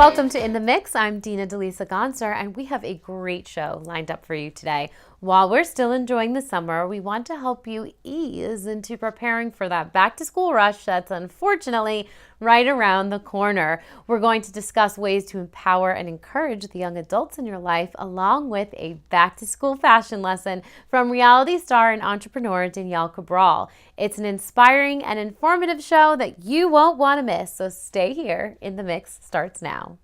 Welcome to In the Mix. I'm Dina Deleasa-Gonsar, and we have a great show lined up for you today. While we're still enjoying the summer, we want to help you ease into preparing for that back-to-school rush that's unfortunately right around the corner. We're going to discuss ways to empower and encourage the young adults in your life, along with a back-to-school fashion lesson from reality star and entrepreneur Danielle Cabral. It's an inspiring and informative show that you won't want to miss, so stay here. In the Mix starts now.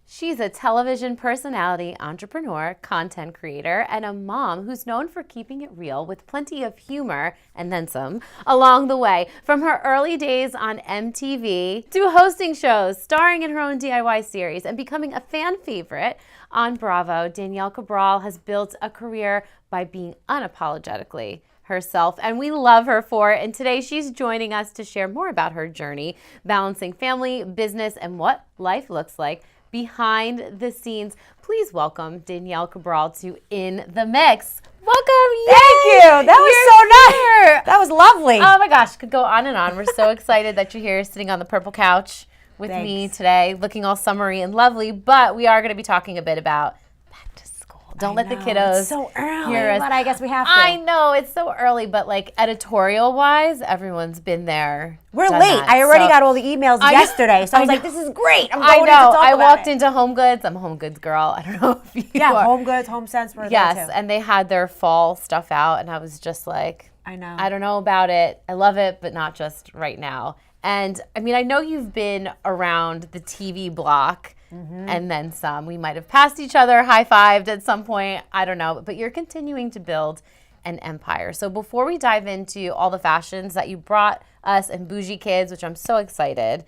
She's a television personality, entrepreneur, content creator, and a mom who's known for keeping it real with plenty of humor and then some along the way. From her early days on MTV to hosting shows, starring in her own DIY series, and becoming a fan favorite on Bravo, Danielle Cabral has built a career by being unapologetically herself, and we love her for it. And today she's joining us to share more about her journey, balancing family, business, and what life looks like behind the scenes. Please welcome Danielle Cabral to In the Mix. Welcome. Thank you. That was so nice. That was lovely. Oh my gosh, could go on and on. We're so excited that you're here sitting on the purple couch with me today, looking all summery and lovely. But we are going to be talking a bit about back to school. Don't let the kiddos it's so early, hear us. but I guess we have to. I know, it's so early, but like editorial-wise, everyone's been there. We're late. I already got all the emails yesterday, so I was like, this is great. I'm going to talk about it. I walked into Home Goods. I'm a Home Goods girl. I don't know if you are. Home Goods, Home Sense were yes, there too. And they had their fall stuff out, and I was just like, I know. I don't know about it. I love it, but not just right now. And I mean, I know you've been around the TV block and then some. We might have passed each other, high-fived at some point. I don't know. But you're continuing to build an empire. So before we dive into all the fashions that you brought us and Bougie Kids, which I'm so excited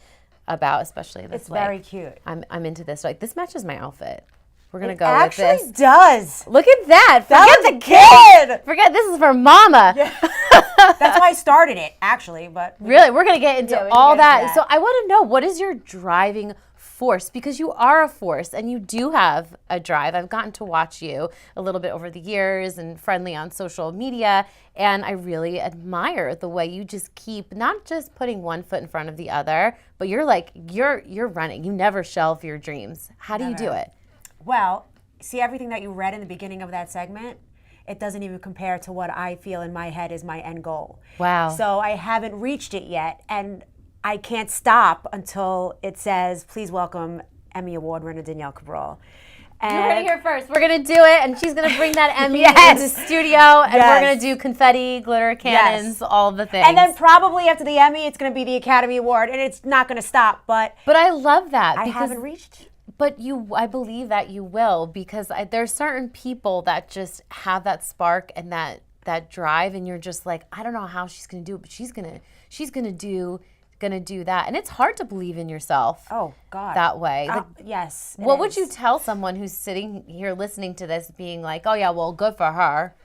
about, especially this. It's very cute. I'm into this. Like, this matches my outfit. We're going to go with this. It actually does. Look at that. Forget the kid. Forget this is for mama. Yeah. That's why I started it, actually. But really, we're going to get into all that. So I want to know, what is your driving force? Because you are a force and you do have a drive. I've gotten to watch you a little bit over the years and friendly on social media, and I really admire the way you just keep not just putting one foot in front of the other, but you're like, you're running. You never shelve your dreams. How do you do it? Well, see, everything that you read in the beginning of that segment, it doesn't even compare to what I feel in my head is my end goal. Wow. So I haven't reached it yet, and I can't stop until it says, please welcome Emmy Award winner Danielle Cabral. And you heard it here first. We're going to do it, and she's going to bring that Emmy into the studio, and we're going to do confetti, glitter cannons, all the things. And then probably after the Emmy, it's going to be the Academy Award, and it's not going to stop. But I love that. I haven't reached. But I believe that you will, because there's certain people that just have that spark and that drive, and you're just like, I don't know how she's going to do it, but she's going to do that. And it's hard to believe in yourself. Oh God. That way. Yes. What would you tell someone who's sitting here listening to this being like, oh yeah, well, good for her?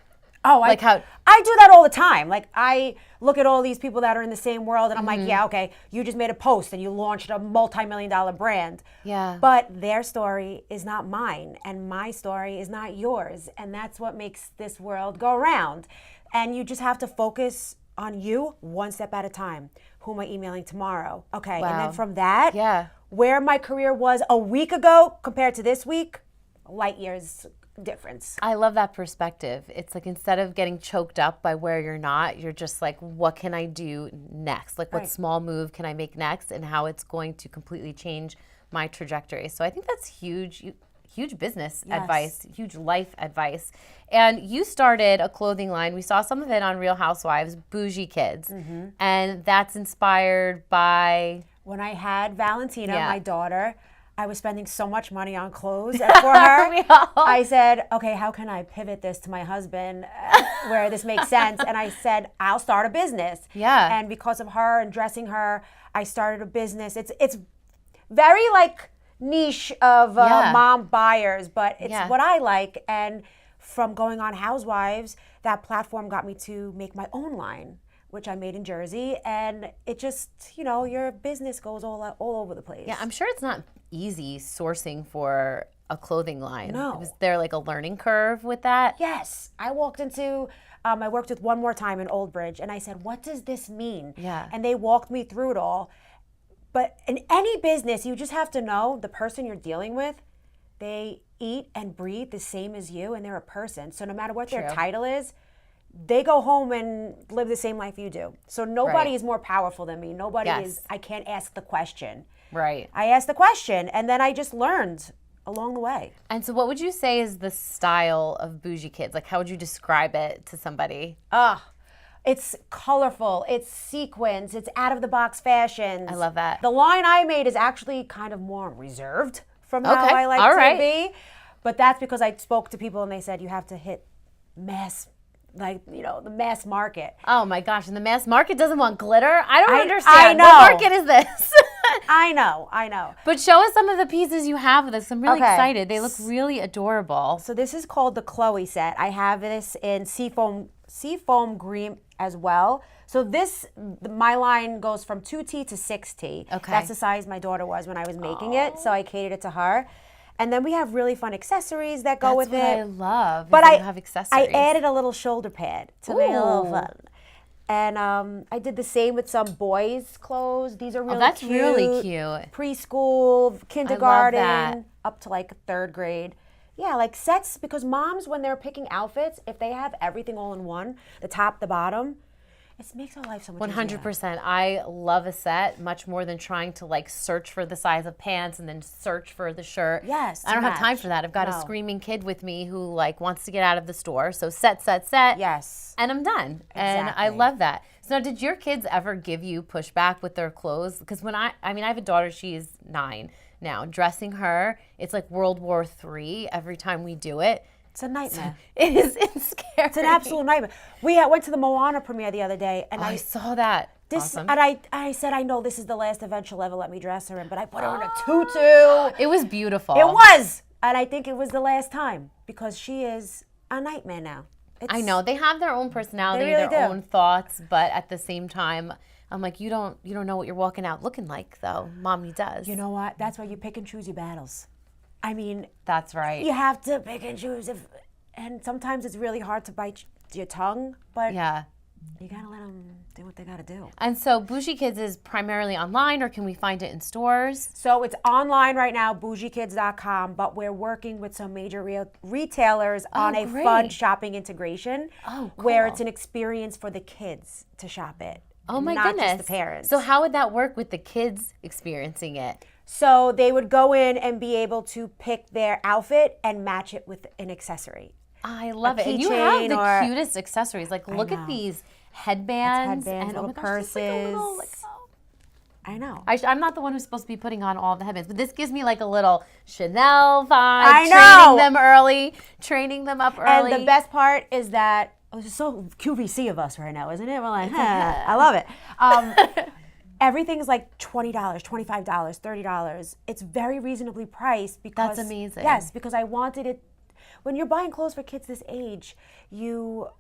Oh, I do that all the time. Like, I look at all these people that are in the same world, and I'm like, yeah, okay, you just made a post and you launched a multi-million-dollar brand. Yeah. But their story is not mine, and my story is not yours. And that's what makes this world go round. And you just have to focus on you one step at a time. Who am I emailing tomorrow? Okay. Wow. And then from that, where my career was a week ago compared to this week, light years difference. I love that perspective. It's like, instead of getting choked up by where you're not, you're just like, what can I do next? Like, what small move can I make next, and how it's going to completely change my trajectory. So I think that's huge business advice, huge life advice. And you started a clothing line. We saw some of it on Real Housewives, Bougie Kids. And that's inspired by... When I had Valentina, my daughter, I was spending so much money on clothes for her. I said, okay, how can I pivot this to my husband where this makes sense? And I said, I'll start a business. Yeah. And because of her and dressing her, I started a business. It's very like niche of mom buyers, but it's what I like. And from going on Housewives, that platform got me to make my own line, which I made in Jersey. And it just, your business goes all over the place. Yeah, I'm sure it's not easy sourcing for a clothing line. No. Was there like a learning curve with that? Yes. I walked into, I worked with One More Time in Old Bridge, and I said, what does this mean? Yeah. And they walked me through it all. But in any business, you just have to know the person you're dealing with, they eat and breathe the same as you, and they're a person. So no matter what their title is, they go home and live the same life you do. So nobody is more powerful than me. Nobody is, I can't ask the question. Right. I asked the question, and then I just learned along the way. And so what would you say is the style of Bougie Kids? Like, how would you describe it to somebody? It's colorful, it's sequins, it's out-of-the-box fashions. I love that. The line I made is actually kind of more reserved from how I like to be. But that's because I spoke to people and they said you have to hit mass, like, the mass market. Oh my gosh, and the mass market doesn't want glitter? I don't understand. I know. What market is this? I know. But show us some of the pieces you have with us. I'm really excited. They look really adorable. So this is called the Chloe set. I have this in seafoam green as well. So my line goes from 2T to 6T. Okay. That's the size my daughter was when I was making it, so I catered it to her. And then we have really fun accessories that go with it. That's what I love. But you have accessories. I added a little shoulder pad to make it a little fun. And I did the same with some boys' clothes. These are really that's cute. really cute. Preschool, kindergarten, I love that. up to like 3rd grade. Yeah, like sets, because moms, when they're picking outfits, if they have everything all in one, the top, the bottom, it makes our life so much easier. 100%. I love a set much more than trying to like search for the size of pants and then search for the shirt. Yes. I don't have time for that. I've got a screaming kid with me who like wants to get out of the store. So set. Yes. And I'm done. Exactly. And I love that. So now, did your kids ever give you pushback with their clothes? Because when I have a daughter, she's 9 now. Dressing her, it's like World War III every time we do it. It's a nightmare. It's scary. It's an absolute nightmare. We went to the Moana premiere the other day, and I saw that. Awesome. And I said, I know this is the last event she'll ever let me dress her in, but I put her in a tutu. It was beautiful. It was. And I think it was the last time, because she is a nightmare now. I know. They have their own personality, their own thoughts, but at the same time, I'm like, you don't know what you're walking out looking like, though. Mommy does. You know what? That's why you pick and choose your battles. I mean, that's right. You have to pick and choose, and sometimes it's really hard to bite your tongue, but you gotta let them do what they gotta do. And so Bougie Kids is primarily online, or can we find it in stores? So it's online right now, bougiekids.com, but we're working with some major retailers on a fun shopping integration where it's an experience for the kids to shop it. Oh my not goodness. Just the parents. So how would that work with the kids experiencing it? So they would go in and be able to pick their outfit and match it with an accessory. I love it. And you have the cutest accessories. Like, look at these headbands and little purses. I know. I'm not the one who's supposed to be putting on all the headbands, but this gives me like a little Chanel vibe. I know. Training them up early. And the best part is that it's so QVC of us right now, isn't it? We're like, I love it. Everything's like $20, $25, $30. It's very reasonably priced because that's amazing. Yes, because I wanted it. When you're buying clothes for kids this age, you're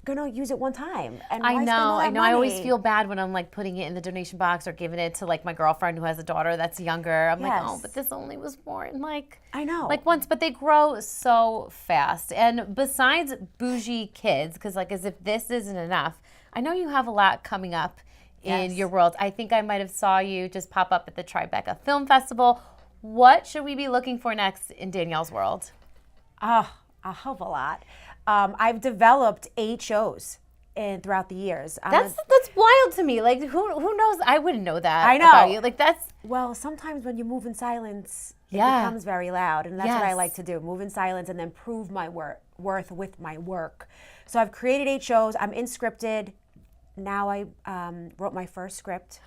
gonna use it one time. And I why know. spend all that money? I always feel bad when I'm like putting it in the donation box or giving it to like my girlfriend who has a daughter that's younger. I'm like, oh, but this only was worn like I know, like once. But they grow so fast. And besides Bougie Kids, because like as if this isn't enough, I know you have a lot coming up in your world. I think I might have saw you just pop up at the Tribeca Film Festival. What should we be looking for next in Danielle's world? A hell of a lot. I've developed 8 shows throughout the years. That's wild to me. Like who knows? I wouldn't know that. I know. About you. Like that's sometimes when you move in silence, it becomes very loud, and that's what I like to do: move in silence and then prove my worth with my work. So I've created 8 shows. I'm in scripted. Now I wrote my first script.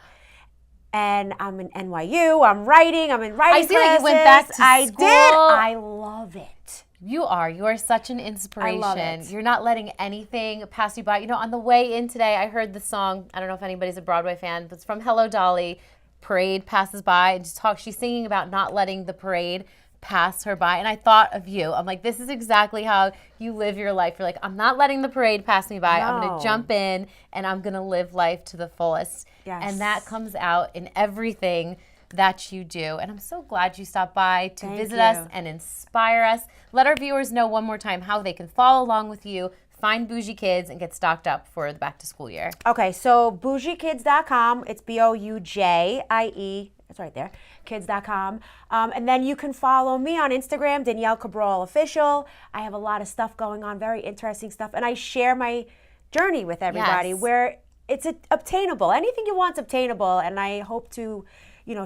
And I'm in NYU. I'm writing. I'm in writing classes. I see that you went back to school. I did. I love it. You are such an inspiration. I love it. You're not letting anything pass you by. You know, on the way in today, I heard the song. I don't know if anybody's a Broadway fan, but it's from Hello Dolly. Parade passes by, and she's singing about not letting the parade pass her by. And I thought of you. I'm like, this is exactly how you live your life. You're like, I'm not letting the parade pass me by. No. I'm going to jump in, and I'm going to live life to the fullest. Yes. And that comes out in everything that you do. And I'm so glad you stopped by to visit us and inspire us. Let our viewers know one more time how they can follow along with you find Bougie Kids and get stocked up for the back to school year? Okay, so bougiekids.com. It's BOUJIE. It's right there. Kids.com. And then you can follow me on Instagram, Danielle Cabral Official. I have a lot of stuff going on, very interesting stuff. And I share my journey with everybody where it's obtainable. Anything you want's obtainable. And I hope to,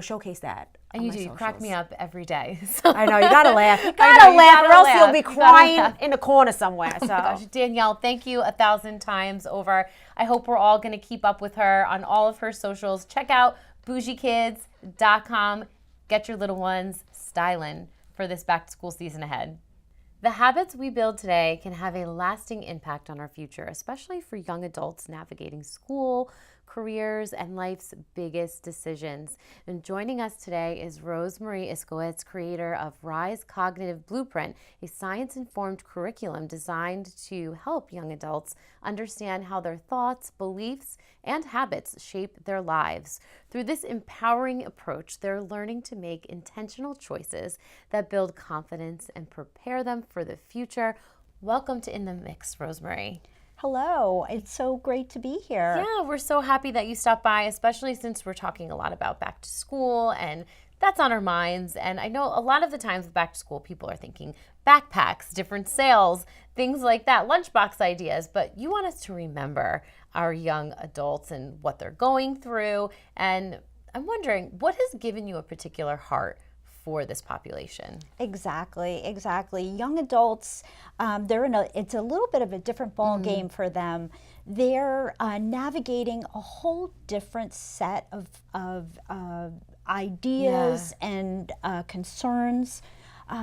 showcase that. And you crack me up every day. I know, you gotta laugh. You gotta laugh, or else you'll be crying in a corner somewhere. So. Oh my gosh, Danielle, thank you 1,000 times over. I hope we're all gonna keep up with her on all of her socials. Check out bougiekids.com. Get your little ones styling for this back to school season ahead. The habits we build today can have a lasting impact on our future, especially for young adults navigating school, careers, and life's biggest decisions. And joining us today is Marie Iskowitz, creator of Rise Cognitive Blueprint, a science-informed curriculum designed to help young adults understand how their thoughts, beliefs, and habits shape their lives. Through this empowering approach, they're learning to make intentional choices that build confidence and prepare them for the future. Welcome to In the Mix, Marie. Hello, it's so great to be here. Yeah, we're so happy that you stopped by, especially since we're talking a lot about back to school, and that's on our minds. And I know a lot of the times with back to school, people are thinking backpacks, different sales, things like that, lunchbox ideas, but you want us to remember our young adults and what they're going through. And I'm wondering, what has given you a particular heart for this population? Exactly. Young adults, it's a little bit of a different ball game for them. They're navigating a whole different set of ideas and concerns.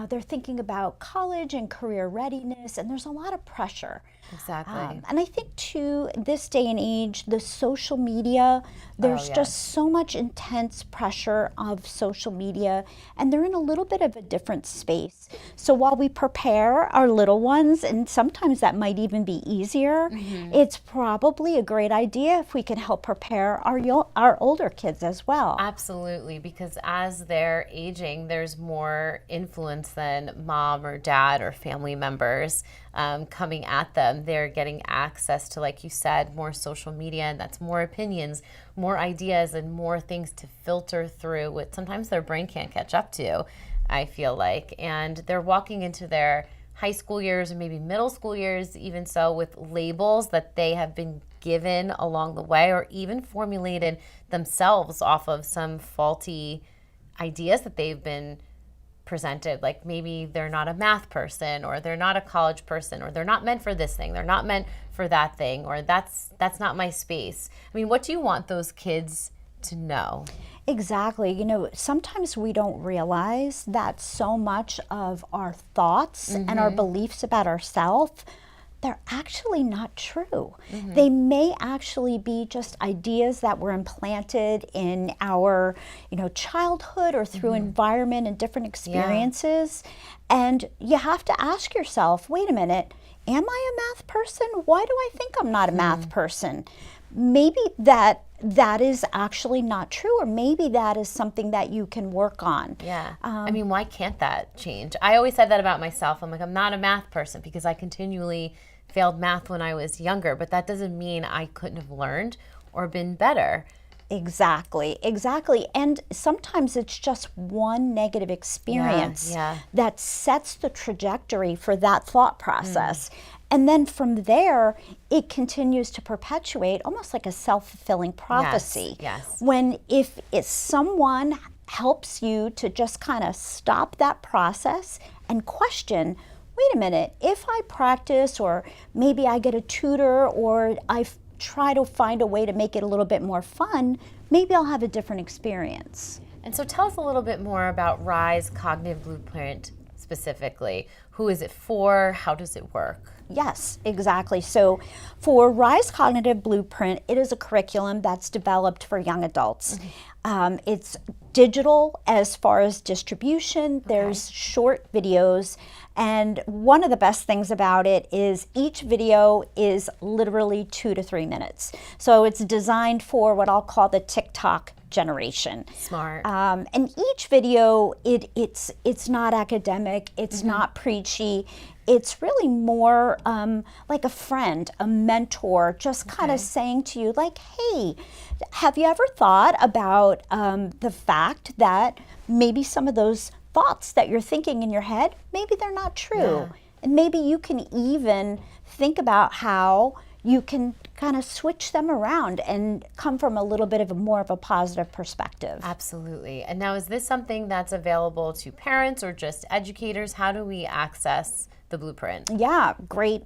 They're thinking about college and career readiness, and there's a lot of pressure. Exactly. And I think, too, this day and age, the social media, there's just so much intense pressure of social media, and they're in a little bit of a different space. So while we prepare our little ones, and sometimes that might even be easier, it's probably a great idea if we can help prepare our older kids as well. Absolutely, because as they're aging, there's more influence than mom or dad or family members coming at them. They're getting access to, like you said, more social media, and that's more opinions, more ideas, and more things to filter through, what sometimes their brain can't catch up to, I feel like. And they're walking into their high school years or maybe middle school years, even so, with labels that they have been given along the way, or even formulated themselves off of some faulty ideas that they've been presented. Like maybe they're not a math person, or they're not a college person, or they're not meant for this thing, they're not meant for that thing, or that's not my space. I mean, what do you want those kids to know? Exactly. Sometimes we don't realize that so much of our thoughts and our beliefs about ourselves, they're actually not true. They may actually be just ideas that were implanted in our, childhood or through environment and different experiences. And you have to ask yourself, wait a minute, am I a math person? Why do I think I'm not a math person? Maybe that is actually not true, or maybe that is something that you can work on. Yeah. I mean, why can't that change? I always said that about myself. I'm like, I'm not a math person because I continually failed math when I was younger, but that doesn't mean I couldn't have learned or been better. Exactly. And sometimes it's just one negative experience that sets the trajectory for that thought process. And then from there, it continues to perpetuate almost like a self-fulfilling prophecy. Yes. When if someone helps you to just kind of stop that process and question, wait a minute, if I practice, or maybe I get a tutor, or I try to find a way to make it a little bit more fun, maybe I'll have a different experience. And so tell us a little bit more about Rise Cognitive Blueprint specifically. Who is it for? How does it work? Yes, exactly. So for Rise Cognitive Blueprint, it is a curriculum that's developed for young adults. It's digital as far as distribution. There's short videos. And one of the best things about it is each video is literally 2 to 3 minutes. So it's designed for what I'll call the TikTok generation. Smart. And each video, it's not academic, it's not preachy. it's really more like a friend, a mentor, just kind of saying to you, like, hey, have you ever thought about the fact that maybe some of those thoughts that you're thinking in your head, maybe they're not true. And maybe you can even think about how you can kind of switch them around and come from a little bit of more of a positive perspective. Absolutely. And now, is this something that's available to parents or just educators? How do we access the blueprint? Yeah, great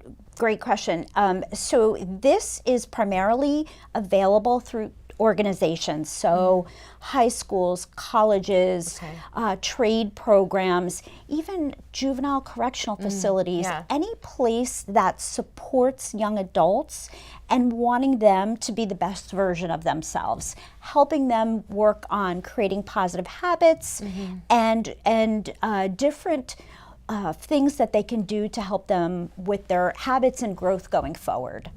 question. So this is primarily available through organizations, so high schools, colleges, trade programs, even juvenile correctional facilities, any place that supports young adults and wanting them to be the best version of themselves, helping them work on creating positive habits and different things that they can do to help them with their habits and growth going forward.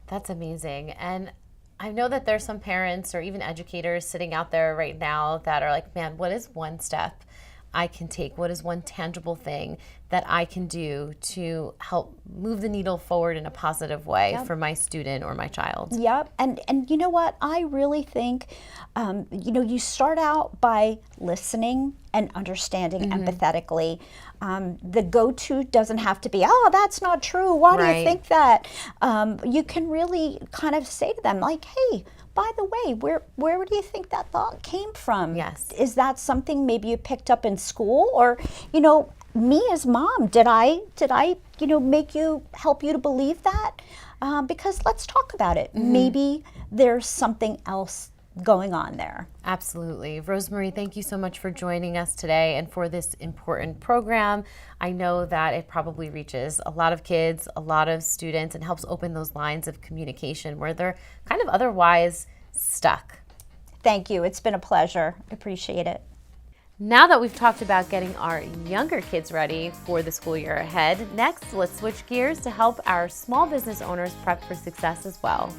That's amazing. And I know that there's some parents or even educators sitting out there right now that are like, man, what is one step I can take? What is one tangible thing that I can do to help move the needle forward in a positive way for my student or my child? Yep. And you know what? I really think, you start out by listening and understanding empathetically. The go-to doesn't have to be, oh, that's not true. Why do you think that? You can really kind of say to them, like, hey, by the way, where do you think that thought came from? Yes. Is that something maybe you picked up in school? Or, me as mom, did I help you to believe that? Because let's talk about it. Maybe there's something else going on there. Absolutely. Rosemarie, thank you so much for joining us today and for this important program. I know that it probably reaches a lot of kids, a lot of students, and helps open those lines of communication where they're kind of otherwise stuck. Thank you. It's been a pleasure. Appreciate it. Now that we've talked about getting our younger kids ready for the school year ahead, next let's switch gears to help our small business owners prep for success as well.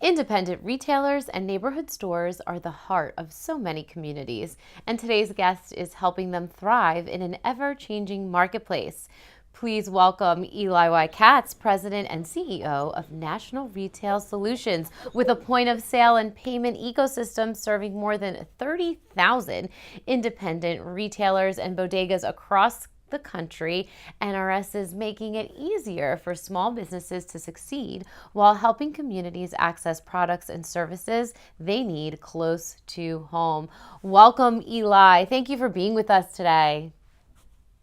Independent retailers and neighborhood stores are the heart of so many communities, and today's guest is helping them thrive in an ever-changing marketplace. Please welcome Elie Katz, President and CEO of National Retail Solutions, with a point-of-sale and payment ecosystem serving more than 30,000 independent retailers and bodegas across the country. NRS is making it easier for small businesses to succeed while helping communities access products and services they need close to home. Welcome, Elie. Thank you for being with us today.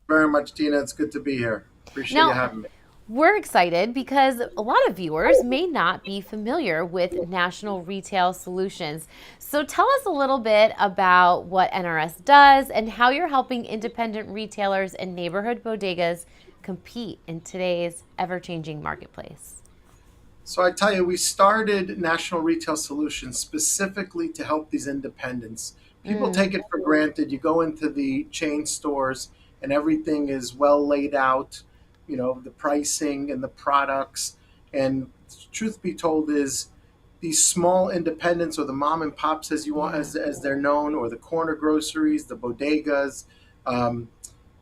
Very much, Dina. It's good to be here. Appreciate you having me. We're excited because a lot of viewers may not be familiar with National Retail Solutions. So tell us a little bit about what NRS does and how you're helping independent retailers and neighborhood bodegas compete in today's ever-changing marketplace. So I tell you, we started National Retail Solutions specifically to help these independents. People take it for granted. You go into the chain stores and everything is well laid out. The pricing and the products. And truth be told is these small independents, or the mom and pops as they're known, or the corner groceries, the bodegas,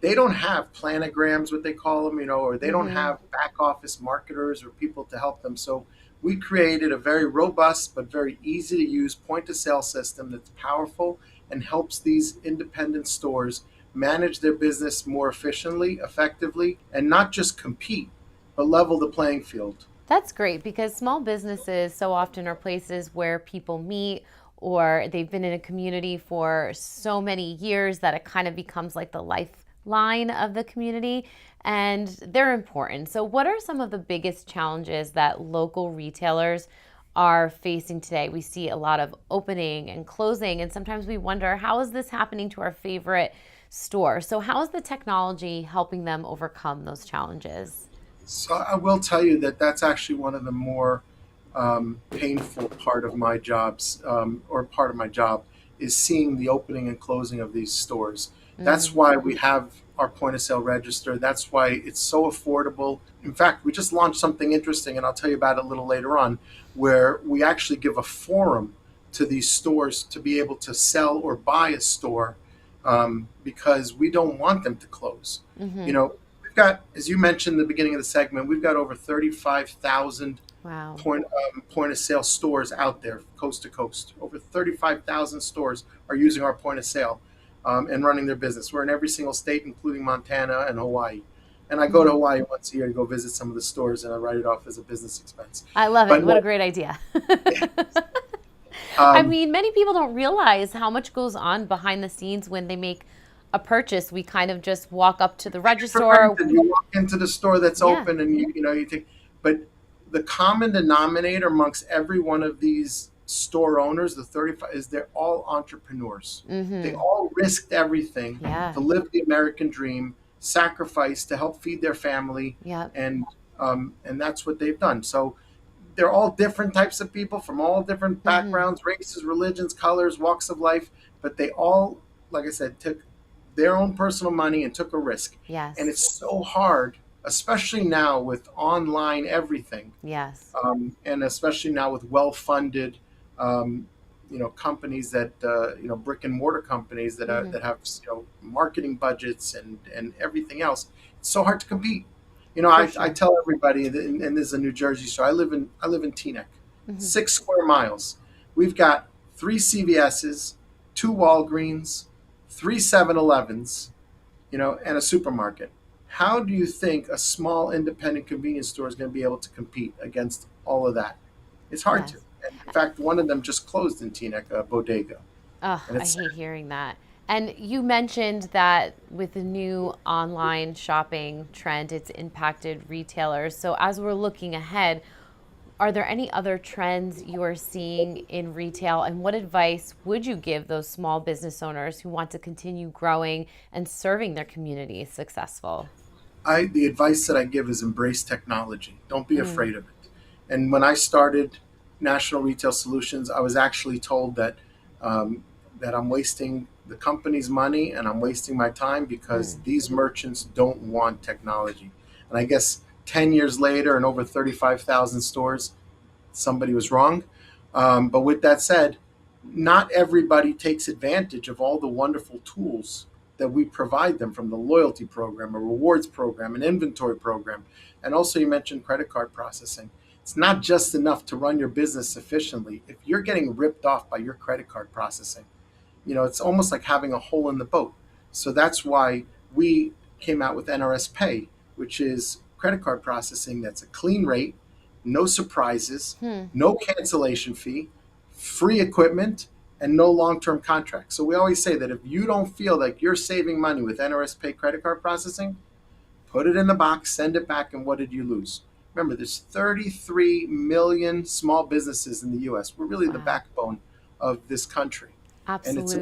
they don't have planograms, what they call them, or they don't have back office marketers or people to help them. So we created a very robust but very easy to use point of sale system that's powerful and helps these independent stores manage their business more efficiently, effectively, and not just compete, but level the playing field. That's great, because small businesses so often are places where people meet, or they've been in a community for so many years that it kind of becomes like the lifeline of the community, and they're important. So what are some of the biggest challenges that local retailers are facing today? We see a lot of opening and closing, and sometimes we wonder, how is this happening to our favorite store? So how is the technology helping them overcome those challenges? So I will tell you that that's actually one of the more painful part of my job is seeing the opening and closing of these stores. That's why we have our point of sale register. That's why it's so affordable. In fact, we just launched something interesting, and I'll tell you about it a little later on, where we actually give a forum to these stores to be able to sell or buy a store, because we don't want them to close. You know, we've got, as you mentioned in the beginning of the segment, we've got over 35,000 point of sale stores out there, coast to coast. Over 35,000 stores are using our point of sale and running their business. We're in every single state, including Montana and Hawaii. And I go to Hawaii once a year to go visit some of the stores, and I write it off as a business expense. I love it. What a great idea. I mean, many people don't realize how much goes on behind the scenes when they make a purchase. We kind of just walk up to the register. You walk into the store that's open, and you take. But the common denominator amongst every one of these store owners, the 35, is they're all entrepreneurs. They all risked everything to live the American dream, sacrifice to help feed their family, and that's what they've done. So they're all different types of people from all different backgrounds, races, religions, colors, walks of life, but they all, like I said, took their own personal money and took a risk. Yes. And it's so hard, especially now with online everything. Yes. And especially now with well-funded, companies that, brick and mortar companies that that have, marketing budgets and everything else. It's so hard to compete. I tell everybody, and this is a New Jersey store. I live in Teaneck, 6 square miles. We've got 3 CVS's, 2 Walgreens, 3 7-Elevens, and a supermarket. How do you think a small independent convenience store is going to be able to compete against all of that? It's hard to. And in fact, one of them just closed in Teaneck, a bodega. Oh, I hate hearing that. And you mentioned that with the new online shopping trend, it's impacted retailers. So as we're looking ahead, are there any other trends you are seeing in retail? And what advice would you give those small business owners who want to continue growing and serving their community successful? The advice that I give is embrace technology. Don't be afraid of it. And when I started National Retail Solutions, I was actually told that that I'm wasting the company's money and I'm wasting my time because these merchants don't want technology. And I guess 10 years later and over 35,000 stores, somebody was wrong. But with that said, not everybody takes advantage of all the wonderful tools that we provide them, from the loyalty program, a rewards program, an inventory program. And also you mentioned credit card processing. It's not just enough to run your business efficiently. If you're getting ripped off by your credit card processing, it's almost like having a hole in the boat. So that's why we came out with NRS Pay, which is credit card processing that's a clean rate, no surprises, no cancellation fee, free equipment, and no long-term contract. So we always say that if you don't feel like you're saving money with NRS Pay credit card processing, put it in the box, send it back, and what did you lose? Remember, there's 33 million small businesses in the U.S. We're really the backbone of this country. Absolutely. And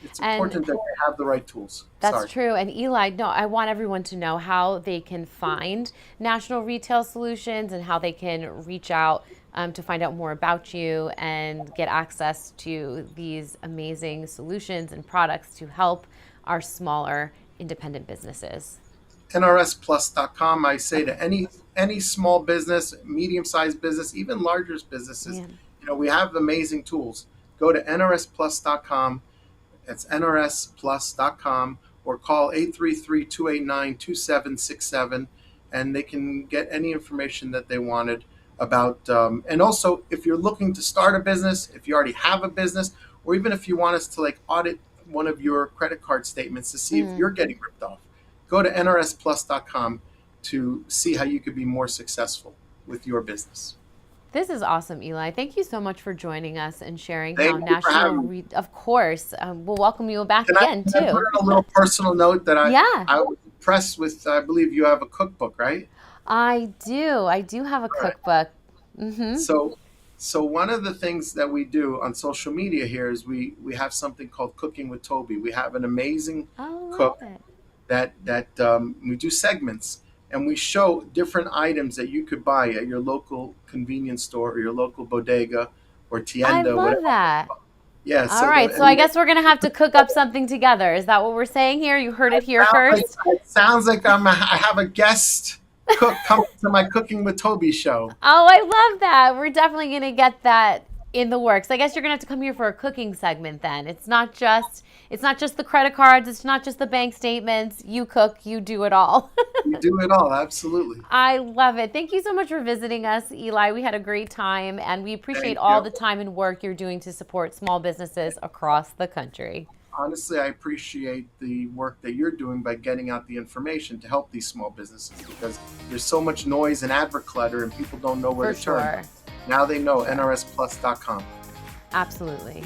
it's important that we have the right tools. That's true. And Elie, I want everyone to know how they can find National Retail Solutions and how they can reach out to find out more about you and get access to these amazing solutions and products to help our smaller independent businesses. NRSplus.com. I say to any small business, medium-sized business, even larger businesses, we have amazing tools. Go to NRSplus.com. That's NRSplus.com, or call 833-289-2767, and they can get any information that they wanted about. And also, if you're looking to start a business, if you already have a business, or even if you want us to audit one of your credit card statements to see if you're getting ripped off, go to NRSplus.com to see how you could be more successful with your business. This is awesome, Elie. Thank you so much for joining us and sharing how National of course. We'll welcome you back again, too. I put in a little personal note that I was impressed with. I believe you have a cookbook, right? I do. I do have a cookbook. So one of the things that we do on social media here is we have something called Cooking with Toby. We have an amazing cook that we do segments. And we show different items that you could buy at your local convenience store or your local bodega or tienda. I love that. Yeah. All right. So I guess we're going to have to cook up something together. Is that what we're saying here? You heard it here first. It sounds like I have a guest cook coming to my Cooking with Toby show. Oh, I love that. We're definitely going to get that in the works. I guess you're going to have to come here for a cooking segment then. It's not just the credit cards. It's not just the bank statements. You cook, you do it all. You do it all. Absolutely. I love it. Thank you so much for visiting us, Elie. We had a great time, and we appreciate all the time and work you're doing to support small businesses across the country. Honestly, I appreciate the work that you're doing by getting out the information to help these small businesses, because there's so much noise and advert clutter and people don't know where to turn. Now they know. nrsplus.com. Absolutely.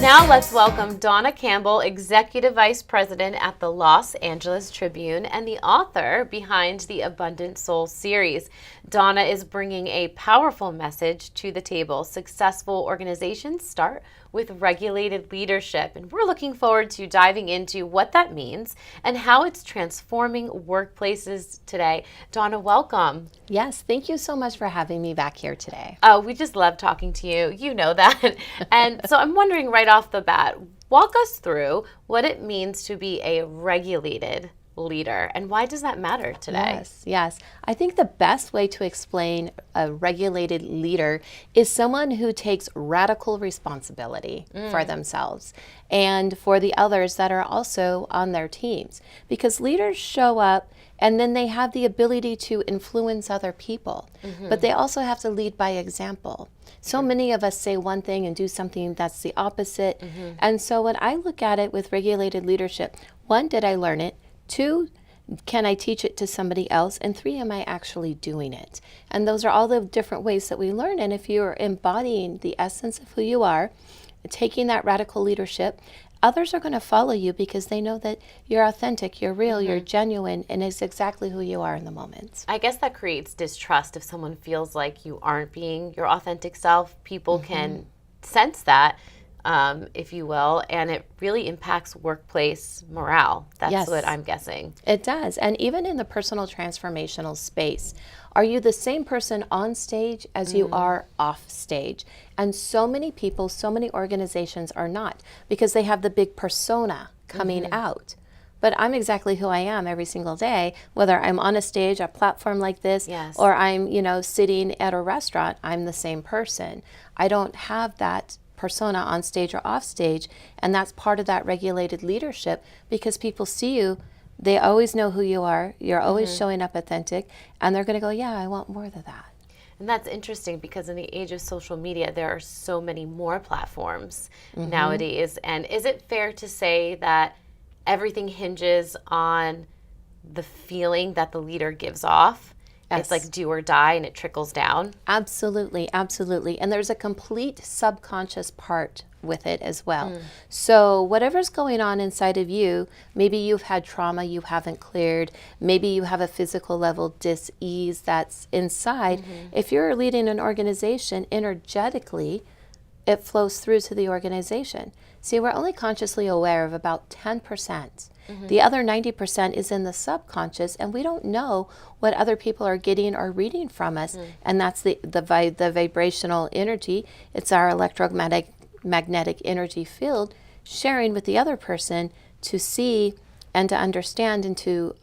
Now let's welcome Dawna Campbell, Executive Vice President at the Los Angeles Tribune and the author behind the Abundant Soul series. Dawna is bringing a powerful message to the table. Successful organizations start with regulated leadership, and we're looking forward to diving into what that means and how it's transforming workplaces today. Dawna, welcome. Yes, thank you so much for having me back here today. Oh, we just love talking to you. You know that. And so I'm wondering right off the bat, walk us through what it means to be a regulated leader and why does that matter today? Yes. I think the best way to explain a regulated leader is someone who takes radical responsibility for themselves and for the others that are also on their teams. Because leaders show up and then they have the ability to influence other people, but they also have to lead by example. So many of us say one thing and do something that's the opposite. And so when I look at it with regulated leadership, one, did I learn it? Two, can I teach it to somebody else? And three, am I actually doing it? And those are all the different ways that we learn. And if you're embodying the essence of who you are, taking that radical leadership, others are going to follow you because they know that you're authentic, you're real, you're genuine, and it's exactly who you are in the moment. I guess that creates distrust if someone feels like you aren't being your authentic self. People can sense that. If you will, and it really impacts workplace morale. That's what I'm guessing. It does. And even in the personal transformational space, are you the same person on stage as you are off stage? And so many people, so many organizations are not, because they have the big persona coming out. But I'm exactly who I am every single day, whether I'm on a stage, a platform like this, or I'm, sitting at a restaurant, I'm the same person. I don't have that persona on stage or off stage, and that's part of that regulated leadership, because people see you, they always know who you are, you're always showing up authentic, and they're going to go, yeah, I want more of that. And that's interesting because in the age of social media, there are so many more platforms nowadays. And is it fair to say that everything hinges on the feeling that the leader gives off? It's like do or die and it trickles down? Absolutely, absolutely. And there's a complete subconscious part with it as well. So whatever's going on inside of you, maybe you've had trauma you haven't cleared, maybe you have a physical level dis-ease that's inside. If you're leading an organization energetically, it flows through to the organization. See, we're only consciously aware of about 10%. The other 90% is in the subconscious, and we don't know what other people are getting or reading from us. And that's the vibrational energy. It's our electromagnetic energy field sharing with the other person to see and to understand and to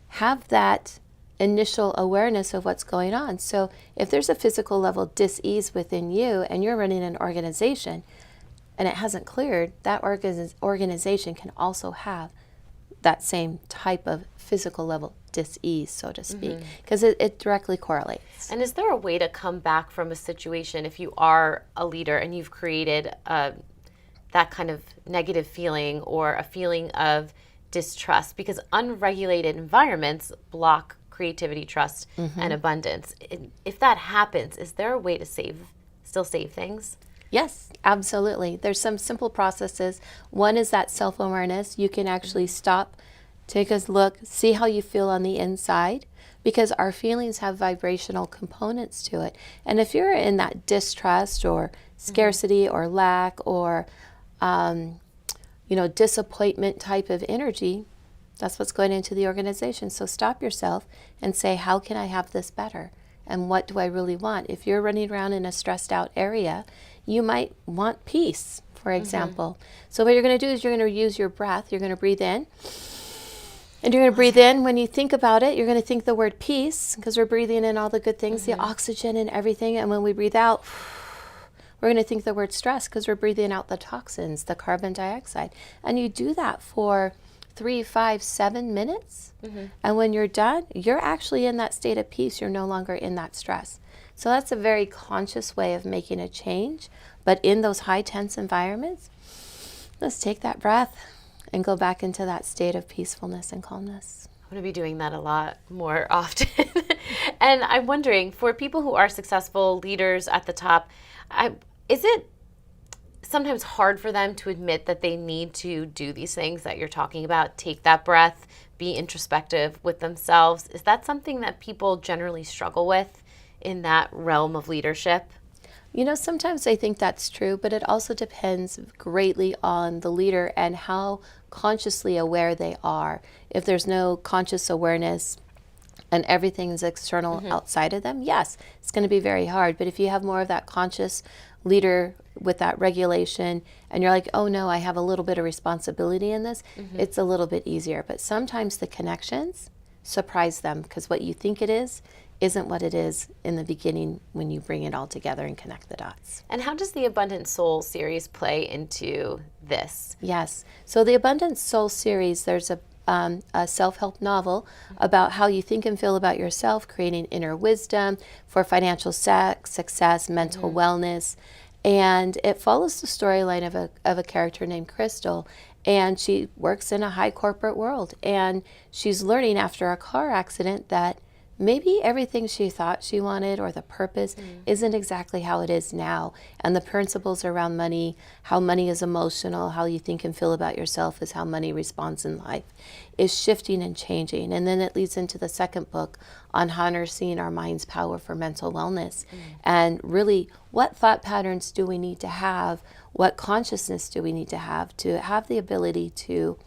have that initial awareness of what's going on. So if there's a physical level dis-ease within you and you're running an organization and it hasn't cleared, that organization can also have that same type of physical level dis-ease, so to speak, because it directly correlates. And is there a way to come back from a situation if you are a leader and you've created that kind of negative feeling or a feeling of distrust? Because unregulated environments block creativity, trust, and abundance. If that happens, is there a way to still save things? Yes, absolutely. There's some simple processes. One is that self-awareness. You can actually stop, take a look, see how you feel on the inside, because our feelings have vibrational components to it. And if you're in that distrust or scarcity or lack or disappointment type of energy, That's what's going into the organization. So stop yourself and say, how can I have this better? And what do I really want? If you're running around in a stressed out area, you might want peace, for example. So what you're going to do is you're going to use your breath. You're going to breathe in. And you're going to breathe in. When you think about it, you're going to think the word peace, because we're breathing in all the good things, the oxygen and everything. And when we breathe out, we're going to think the word stress, because we're breathing out the toxins, the carbon dioxide. And you do that for 3, 5, 7 minutes. And when you're done, you're actually in that state of peace. You're no longer in that stress. So that's a very conscious way of making a change. But in those high tense environments, let's take that breath and go back into that state of peacefulness and calmness. I'm going to be doing that a lot more often. And I'm wondering, for people who are successful leaders at the top, is it sometimes hard for them to admit that they need to do these things that you're talking about, take that breath, be introspective with themselves? Is that something that people generally struggle with in that realm of leadership? Sometimes I think that's true, but it also depends greatly on the leader and how consciously aware they are. If there's no conscious awareness and everything is external outside of them, yes, it's going to be very hard. But if you have more of that conscious leader with that regulation and you're like, oh no, I have a little bit of responsibility in this, it's a little bit easier. But sometimes the connections surprise them, because what you think it is isn't what it is in the beginning when you bring it all together and connect the dots. And how does the Abundant Soul series play into this? Yes. So the Abundant Soul series, there's a self-help novel about how you think and feel about yourself, creating inner wisdom for financial success, mental wellness. And it follows the storyline of a character named Crystal. And she works in a high corporate world. And she's learning after a car accident that maybe everything she thought she wanted or the purpose isn't exactly how it is now. And the principles around money, how money is emotional, how you think and feel about yourself is how money responds in life, is shifting and changing. And then it leads into the second book on harnessing our mind's power for mental wellness. And really, what thought patterns do we need to have? What consciousness do we need to have the ability to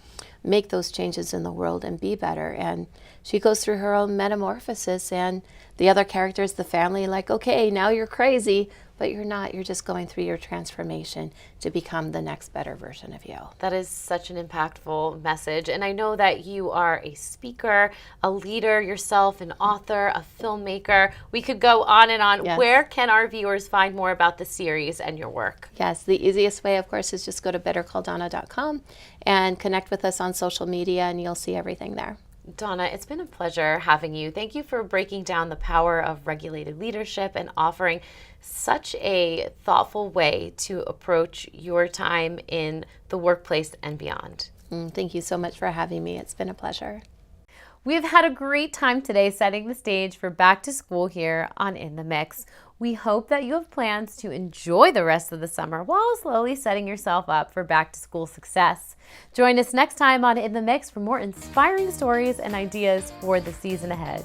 make those changes in the world and be better? And she goes through her own metamorphosis, and the other characters, the family, like, okay, now you're crazy, but you're not. You're just going through your transformation to become the next better version of you. That is such an impactful message. And I know that you are a speaker, a leader yourself, an author, a filmmaker. We could go on and on. Yes. Where can our viewers find more about the series and your work? Yes, the easiest way, of course, is just go to bettercalldawna.com and connect with us on social media, and you'll see everything there. Dawna, it's been a pleasure having you. Thank you for breaking down the power of regulated leadership and offering such a thoughtful way to approach your time in the workplace and beyond. Thank you so much for having me. It's been a pleasure. We've had a great time today setting the stage for back to school here on In the Mix. We hope that you have plans to enjoy the rest of the summer while slowly setting yourself up for back to school success. Join us next time on In the Mix for more inspiring stories and ideas for the season ahead.